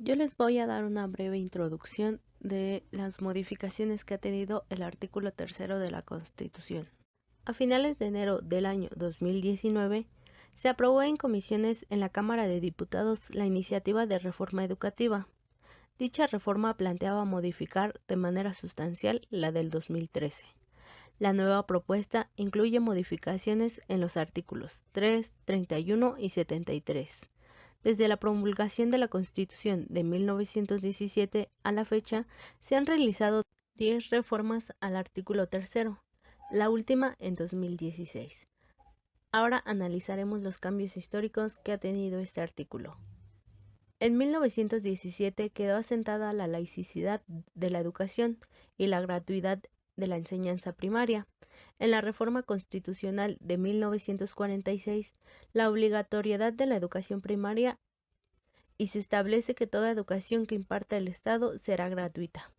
Yo les voy a dar una breve introducción de las modificaciones que ha tenido el artículo 3 de la Constitución. A finales de enero del año 2019, se aprobó en comisiones en la Cámara de Diputados la iniciativa de reforma educativa. Dicha reforma planteaba modificar de manera sustancial la del 2013. La nueva propuesta incluye modificaciones en los artículos 3, 31 y 73. Desde la promulgación de la Constitución de 1917 a la fecha, se han realizado 10 reformas al artículo 3, la última en 2016. Ahora analizaremos los cambios históricos que ha tenido este artículo. En 1917 quedó asentada la laicidad de la educación y la gratuidad de la enseñanza primaria. En la Reforma Constitucional de 1946, la obligatoriedad de la educación primaria y se establece que toda educación que imparta el Estado será gratuita.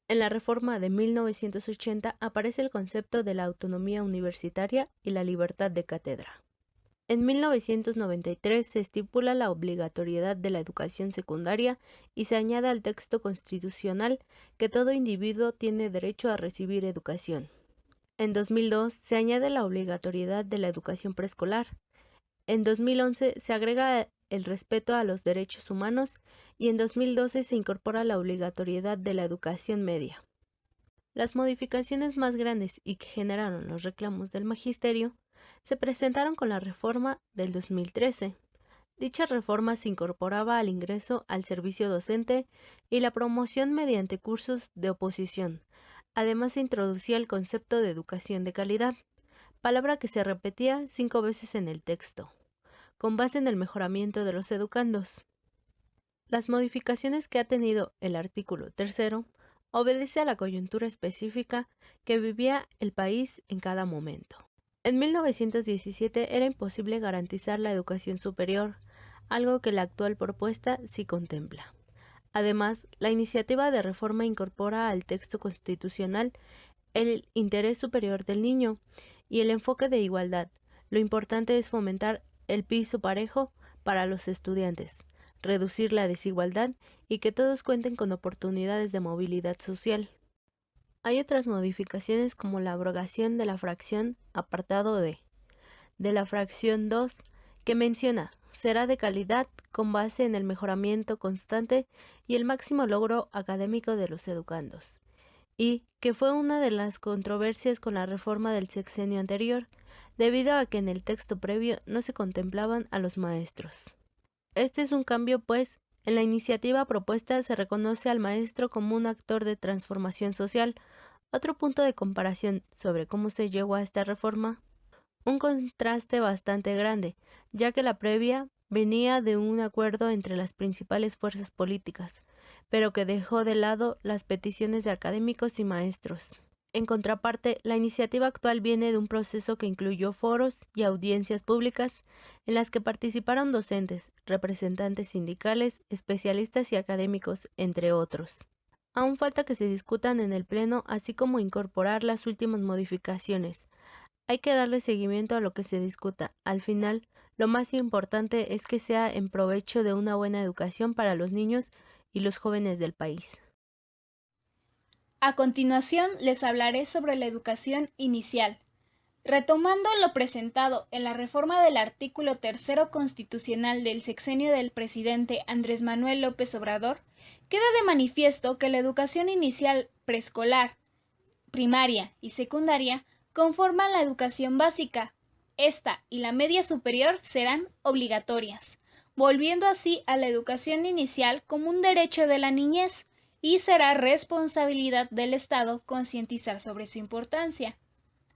En la Reforma de 1980 aparece el concepto de la autonomía universitaria y la libertad de cátedra. En 1993 se estipula la obligatoriedad de la educación secundaria y se añade al texto constitucional que todo individuo tiene derecho a recibir educación. En 2002 se añade la obligatoriedad de la educación preescolar. En 2011 se agrega el respeto a los derechos humanos y en 2012 se incorpora la obligatoriedad de la educación media. Las modificaciones más grandes y que generaron los reclamos del magisterio se presentaron con la reforma del 2013. Dicha reforma se incorporaba al ingreso al servicio docente y la promoción mediante cursos de oposición. Además se introducía el concepto de educación de calidad, palabra que se repetía 5 veces en el texto, con base en el mejoramiento de los educandos. Las modificaciones que ha tenido el artículo 3 obedece a la coyuntura específica que vivía el país en cada momento. En 1917 era imposible garantizar la educación superior, algo que la actual propuesta sí contempla. Además, la iniciativa de reforma incorpora al texto constitucional el interés superior del niño y el enfoque de igualdad. Lo importante es fomentar el piso parejo para los estudiantes, reducir la desigualdad y que todos cuenten con oportunidades de movilidad social. Hay otras modificaciones como la abrogación de la fracción apartado D de la fracción 2 que menciona será de calidad con base en el mejoramiento constante y el máximo logro académico de los educandos, y que fue una de las controversias con la reforma del sexenio anterior, debido a que en el texto previo no se contemplaban a los maestros. Este es un cambio, pues, en la iniciativa propuesta se reconoce al maestro como un actor de transformación social. Otro punto de comparación sobre cómo se llegó a esta reforma, un contraste bastante grande, ya que la previa venía de un acuerdo entre las principales fuerzas políticas, pero que dejó de lado las peticiones de académicos y maestros. En contraparte, la iniciativa actual viene de un proceso que incluyó foros y audiencias públicas en las que participaron docentes, representantes sindicales, especialistas y académicos, entre otros. Aún falta que se discutan en el Pleno, así como incorporar las últimas modificaciones. Hay que darle seguimiento a lo que se discuta. Al final, lo más importante es que sea en provecho de una buena educación para los niños y los jóvenes del país. A continuación les hablaré sobre la educación inicial. Retomando lo presentado en la reforma del artículo 3 constitucional del sexenio del presidente Andrés Manuel López Obrador, queda de manifiesto que la educación inicial, preescolar, primaria y secundaria conforman la educación básica. Esta y la media superior serán obligatorias, volviendo así a la educación inicial como un derecho de la niñez, y será responsabilidad del Estado concientizar sobre su importancia.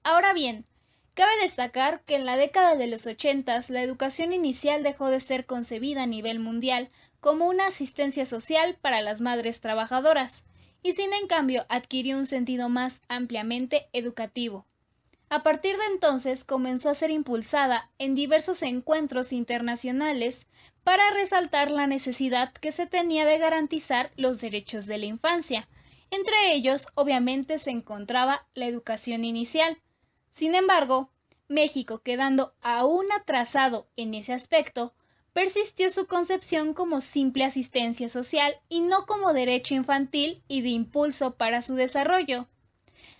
Ahora bien, cabe destacar que en la década de los 80 la educación inicial dejó de ser concebida a nivel mundial como una asistencia social para las madres trabajadoras, y sin en cambio adquirió un sentido más ampliamente educativo. A partir de entonces comenzó a ser impulsada en diversos encuentros internacionales para resaltar la necesidad que se tenía de garantizar los derechos de la infancia. Entre ellos, obviamente, se encontraba la educación inicial. Sin embargo, México, quedando aún atrasado en ese aspecto, persistió su concepción como simple asistencia social y no como derecho infantil y de impulso para su desarrollo.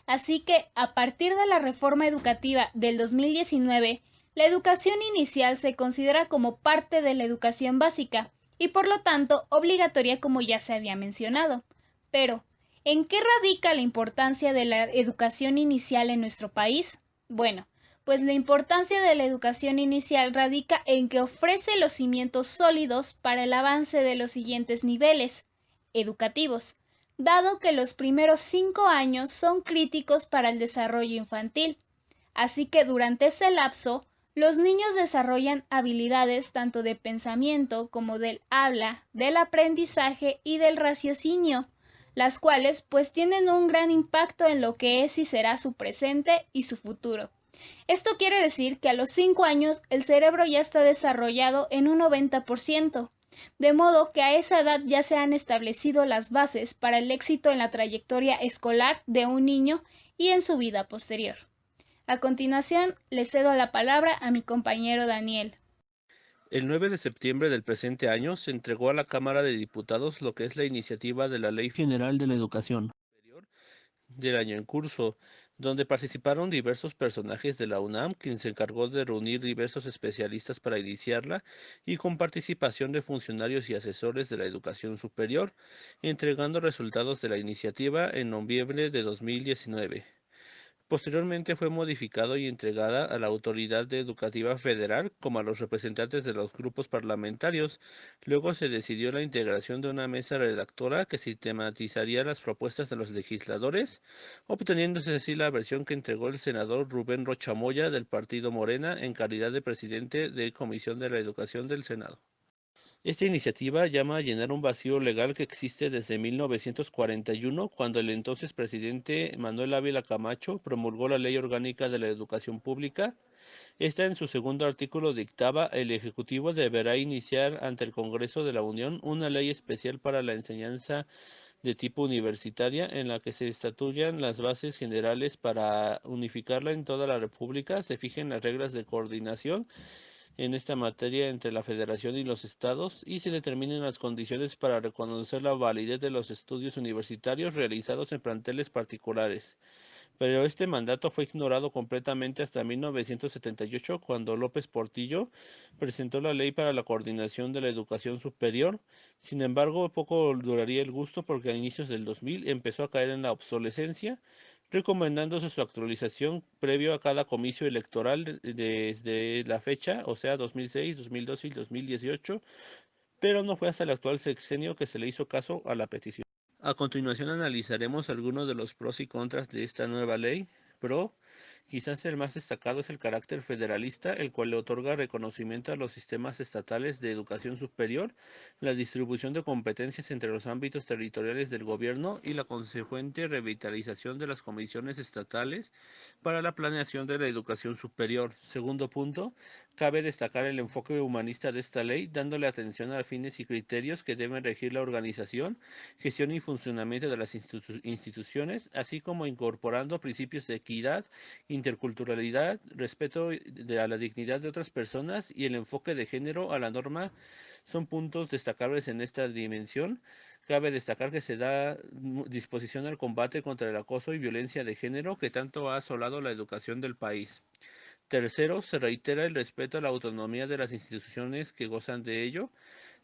Así que, a partir de la reforma educativa del 2019, la educación inicial se considera como parte de la educación básica y por lo tanto obligatoria como ya se había mencionado. Pero, ¿en qué radica la importancia de la educación inicial en nuestro país? Bueno, pues la importancia de la educación inicial radica en que ofrece los cimientos sólidos para el avance de los siguientes niveles educativos, dado que los primeros 5 años son críticos para el desarrollo infantil. Así que durante ese lapso, los niños desarrollan habilidades tanto de pensamiento como del habla, del aprendizaje y del raciocinio, las cuales pues tienen un gran impacto en lo que es y será su presente y su futuro. Esto quiere decir que a los 5 años el cerebro ya está desarrollado en un 90%, de modo que a esa edad ya se han establecido las bases para el éxito en la trayectoria escolar de un niño y en su vida posterior. A continuación, le cedo la palabra a mi compañero Daniel. El 9 de septiembre del presente año se entregó a la Cámara de Diputados lo que es la iniciativa de la Ley General de la Educación Superior del año en curso, donde participaron diversos personajes de la UNAM, quien se encargó de reunir diversos especialistas para iniciarla, y con participación de funcionarios y asesores de la educación superior, entregando resultados de la iniciativa en noviembre de 2019. Posteriormente fue modificado y entregada a la Autoridad Educativa Federal como a los representantes de los grupos parlamentarios. Luego se decidió la integración de una mesa redactora que sistematizaría las propuestas de los legisladores, obteniéndose así la versión que entregó el senador Rubén Rocha Moya del partido Morena en calidad de presidente de Comisión de la Educación del Senado. Esta iniciativa llama a llenar un vacío legal que existe desde 1941, cuando el entonces presidente Manuel Ávila Camacho promulgó la Ley Orgánica de la Educación Pública. Esta en su segundo artículo dictaba: el Ejecutivo deberá iniciar ante el Congreso de la Unión una ley especial para la enseñanza de tipo universitaria en la que se estatuyan las bases generales para unificarla en toda la República, se fijen las reglas de coordinación en esta materia entre la Federación y los estados y se determinen las condiciones para reconocer la validez de los estudios universitarios realizados en planteles particulares. Pero este mandato fue ignorado completamente hasta 1978, cuando López Portillo presentó la Ley para la Coordinación de la Educación Superior. Sin embargo, poco duraría el gusto porque a inicios del 2000 empezó a caer en la obsolescencia, recomendándose su actualización previo a cada comicio electoral desde la fecha, o sea, 2006, 2012 y 2018, pero no fue hasta el actual sexenio que se le hizo caso a la petición. A continuación analizaremos algunos de los pros y contras de esta nueva ley. Pro, quizás el más destacado es el carácter federalista, el cual le otorga reconocimiento a los sistemas estatales de educación superior, la distribución de competencias entre los ámbitos territoriales del gobierno y la consecuente revitalización de las comisiones estatales para la planeación de la educación superior. Segundo punto, cabe destacar el enfoque humanista de esta ley, dándole atención a fines y criterios que deben regir la organización, gestión y funcionamiento de las instituciones, así como incorporando principios de equidad, interculturalidad, respeto a la dignidad de otras personas y el enfoque de género a la norma, son puntos destacables en esta dimensión. Cabe destacar que se da disposición al combate contra el acoso y violencia de género que tanto ha asolado la educación del país. Tercero, se reitera el respeto a la autonomía de las instituciones que gozan de ello.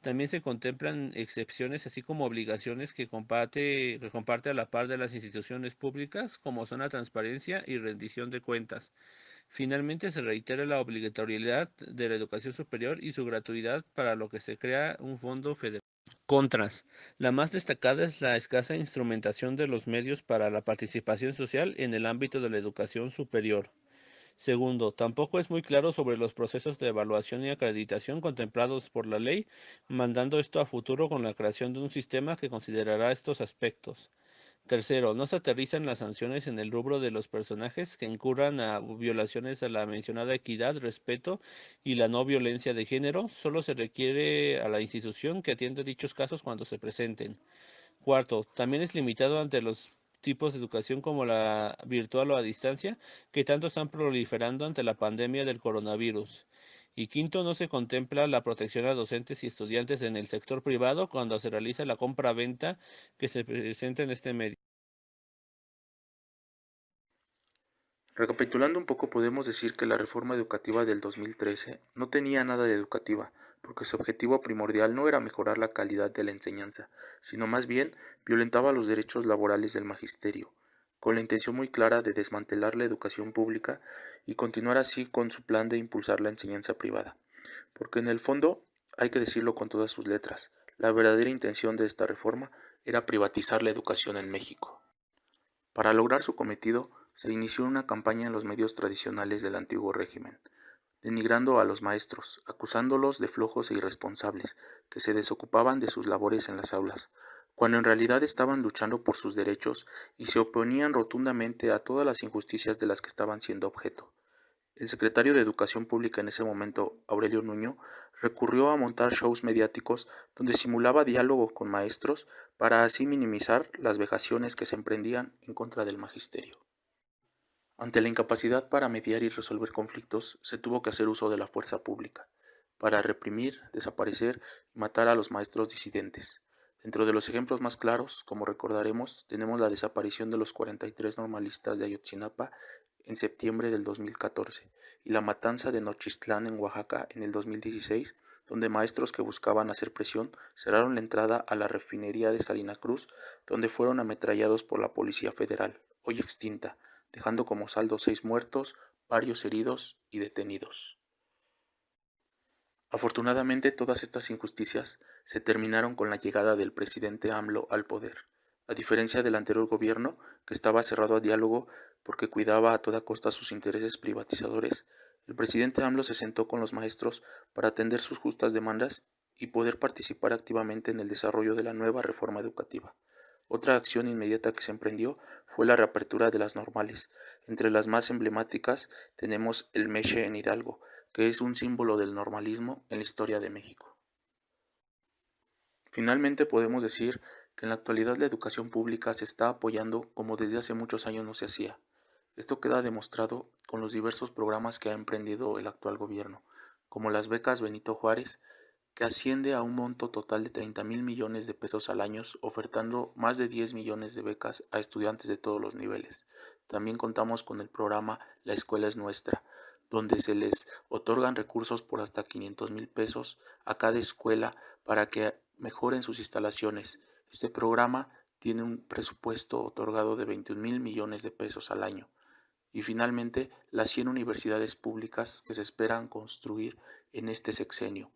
También se contemplan excepciones, así como obligaciones que comparte a la par de las instituciones públicas, como son la transparencia y rendición de cuentas. Finalmente, se reitera la obligatoriedad de la educación superior y su gratuidad, para lo que se crea un fondo federal. Contras. La más destacada es la escasa instrumentación de los medios para la participación social en el ámbito de la educación superior. Segundo, tampoco es muy claro sobre los procesos de evaluación y acreditación contemplados por la ley, mandando esto a futuro con la creación de un sistema que considerará estos aspectos. Tercero, no se aterrizan las sanciones en el rubro de los personajes que incurran a violaciones a la mencionada equidad, respeto y la no violencia de género. Solo se requiere a la institución que atienda dichos casos cuando se presenten. Cuarto, también es limitado ante los tipos de educación como la virtual o a distancia, que tanto están proliferando ante la pandemia del coronavirus. Y quinto, no se contempla la protección a docentes y estudiantes en el sector privado cuando se realiza la compra-venta que se presenta en este medio. Recapitulando un poco, podemos decir que la reforma educativa del 2013 no tenía nada de educativa, porque su objetivo primordial no era mejorar la calidad de la enseñanza, sino más bien violentaba los derechos laborales del magisterio, con la intención muy clara de desmantelar la educación pública y continuar así con su plan de impulsar la enseñanza privada. Porque en el fondo, hay que decirlo con todas sus letras, la verdadera intención de esta reforma era privatizar la educación en México. Para lograr su cometido, se inició una campaña en los medios tradicionales del antiguo régimen, denigrando a los maestros, acusándolos de flojos e irresponsables, que se desocupaban de sus labores en las aulas, cuando en realidad estaban luchando por sus derechos y se oponían rotundamente a todas las injusticias de las que estaban siendo objeto. El secretario de Educación Pública en ese momento, Aurelio Nuño, recurrió a montar shows mediáticos donde simulaba diálogo con maestros para así minimizar las vejaciones que se emprendían en contra del magisterio. Ante la incapacidad para mediar y resolver conflictos, se tuvo que hacer uso de la fuerza pública, para reprimir, desaparecer y matar a los maestros disidentes. Dentro de los ejemplos más claros, como recordaremos, tenemos la desaparición de los 43 normalistas de Ayotzinapa en septiembre del 2014 y la matanza de Nochistlán en Oaxaca en el 2016, donde maestros que buscaban hacer presión cerraron la entrada a la refinería de Salina Cruz, donde fueron ametrallados por la Policía Federal, hoy extinta, dejando como saldo 6 muertos, varios heridos y detenidos. Afortunadamente, todas estas injusticias se terminaron con la llegada del presidente AMLO al poder, a diferencia del anterior gobierno, que estaba cerrado a diálogo porque cuidaba a toda costa sus intereses privatizadores. El presidente AMLO se sentó con los maestros para atender sus justas demandas y poder participar activamente en el desarrollo de la nueva reforma educativa. Otra acción inmediata que se emprendió fue la reapertura de las normales. Entre las más emblemáticas tenemos el Meche en Hidalgo, que es un símbolo del normalismo en la historia de México. Finalmente podemos decir que en la actualidad la educación pública se está apoyando como desde hace muchos años no se hacía. Esto queda demostrado con los diversos programas que ha emprendido el actual gobierno, como las becas Benito Juárez, que asciende a un monto total de 30,000 millones de pesos al año, ofertando más de 10 millones de becas a estudiantes de todos los niveles. También contamos con el programa La Escuela es Nuestra, donde se les otorgan recursos por hasta 500,000 pesos a cada escuela para que mejoren sus instalaciones. Este programa tiene un presupuesto otorgado de 21,000 millones de pesos al año. Y finalmente, las 100 universidades públicas que se esperan construir en este sexenio.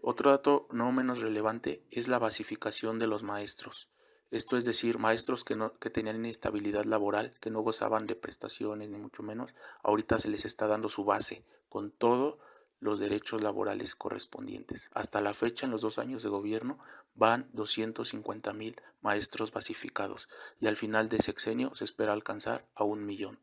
Otro dato no menos relevante es la basificación de los maestros. Esto es decir, maestros que tenían inestabilidad laboral, que no gozaban de prestaciones ni mucho menos, ahorita se les está dando su base con todos los derechos laborales correspondientes. Hasta la fecha, en los 2 años de gobierno, van 250,000 maestros basificados y al final de sexenio se espera alcanzar a 1 millón.